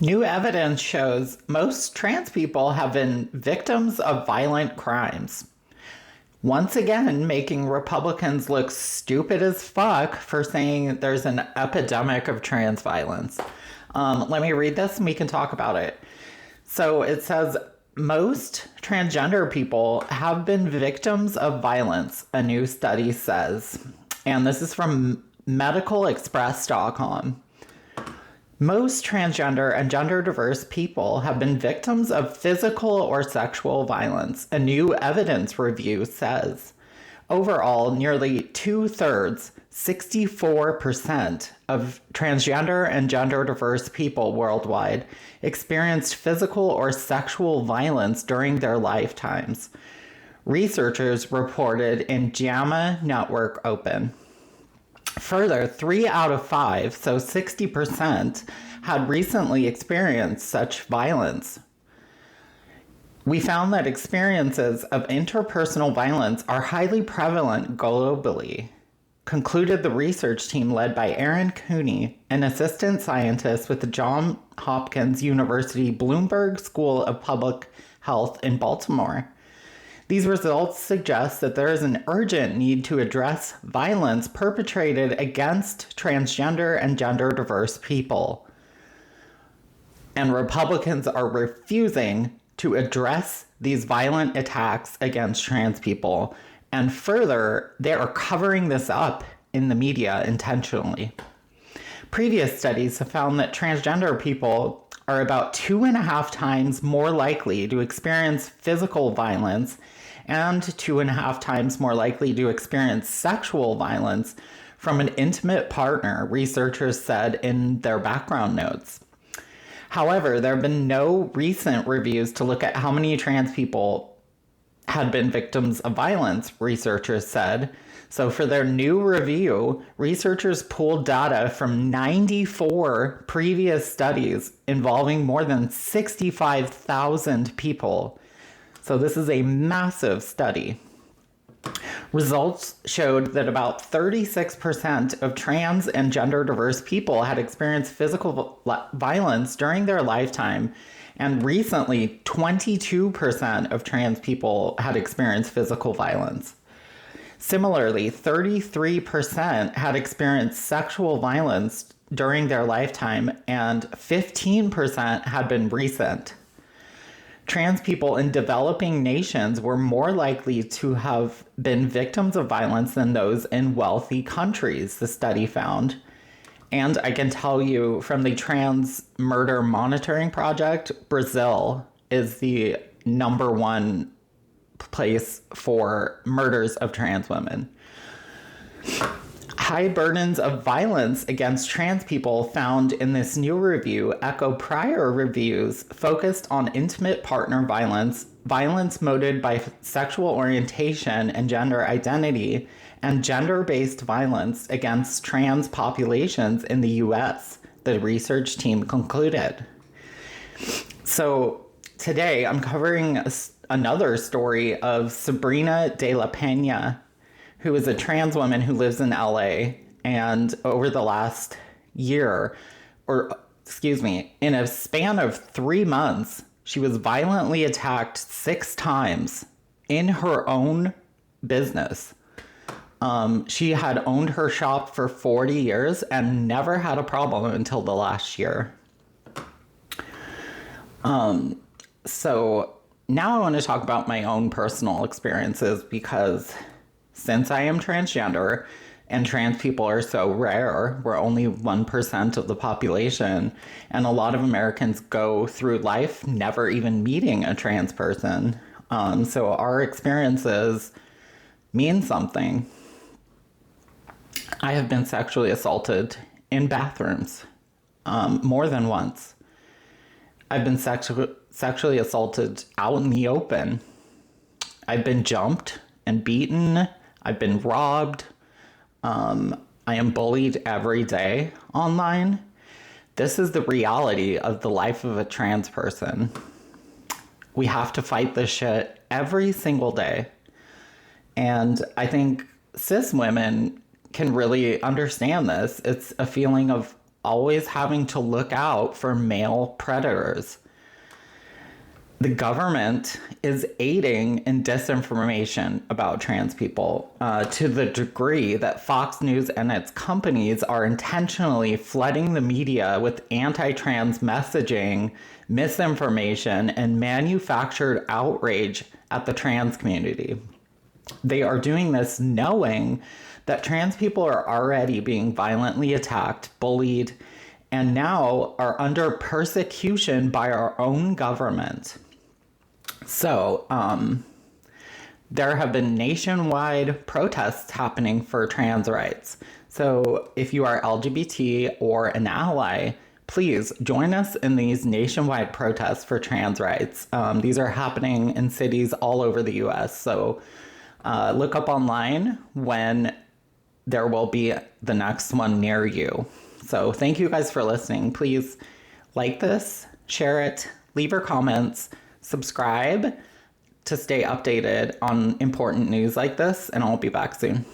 New evidence shows most trans people have been victims of violent crimes. Once again, making Republicans look stupid as fuck for saying there's an epidemic of trans violence. Let me read this and we can talk about it. So it says, most transgender people have been victims of violence, a new study says. And this is from medicalexpress.com. Most transgender and gender diverse people have been victims of physical or sexual violence, a new evidence review says. Overall, nearly 2/3, 64% of transgender and gender diverse people worldwide experienced physical or sexual violence during their lifetimes. Researchers reported in JAMA Network Open. Further, 3 out of 5, so 60%, had recently experienced such violence. We found that experiences of interpersonal violence are highly prevalent globally, concluded the research team led by Aaron Cooney, an assistant scientist with the Johns Hopkins University Bloomberg School of Public Health in Baltimore. These results suggest that there is an urgent need to address violence perpetrated against transgender and gender diverse people. And Republicans are refusing to address these violent attacks against trans people. And further, they are covering this up in the media intentionally. Previous studies have found that transgender people are about 2.5 times more likely to experience physical violence and 2.5 times more likely to experience sexual violence from an intimate partner, researchers said in their background notes. However, there have been no recent reviews to look at how many trans people had been victims of violence, researchers said. So for their new review, researchers pulled data from 94 previous studies involving more than 65,000 people. So this is a massive study. Results showed that about 36% of trans and gender diverse people had experienced physical violence during their lifetime, and recently 22% of trans people had experienced physical violence. Similarly, 33% had experienced sexual violence during their lifetime, and 15% had been recent. Trans people in developing nations were more likely to have been victims of violence than those in wealthy countries, the study found. And I can tell you from the Trans Murder Monitoring Project, Brazil is the #1 place for murders of trans women. High burdens of violence against trans people found in this new review echo prior reviews focused on intimate partner violence, violence motivated by sexual orientation and gender identity, and gender-based violence against trans populations in the U.S., the research team concluded. So today I'm covering another story of Sabrina de la Pena, who is a trans woman who lives in LA, and over the last year, in a span of 3 months, she was violently attacked 6 times in her own business. She had owned her shop for 40 years and never had a problem until the last year. So now I want to talk about my own personal experiences, because since I am transgender and trans people are so rare, we're only 1% of the population, and a lot of Americans go through life never even meeting a trans person. So our experiences mean something. I have been sexually assaulted in bathrooms more than once. I've been sexually assaulted out in the open. I've been jumped and beaten. I've been robbed. I am bullied every day online. This is the reality of the life of a trans person. We have to fight this shit every single day. And I think cis women can really understand this. It's a feeling of always having to look out for male predators. The government is aiding in disinformation about trans people to the degree that Fox News and its companies are intentionally flooding the media with anti-trans messaging, misinformation, and manufactured outrage at the trans community. They are doing this knowing that trans people are already being violently attacked, bullied, and now are under persecution by our own government. So, there have been nationwide protests happening for trans rights. So, if you are LGBT or an ally, please join us in these nationwide protests for trans rights. These are happening in cities all over the US. So, look up online when there will be the next one near you. So, thank you guys for listening. Please like this, share it, leave your comments, subscribe to stay updated on important news like this, and I'll be back soon.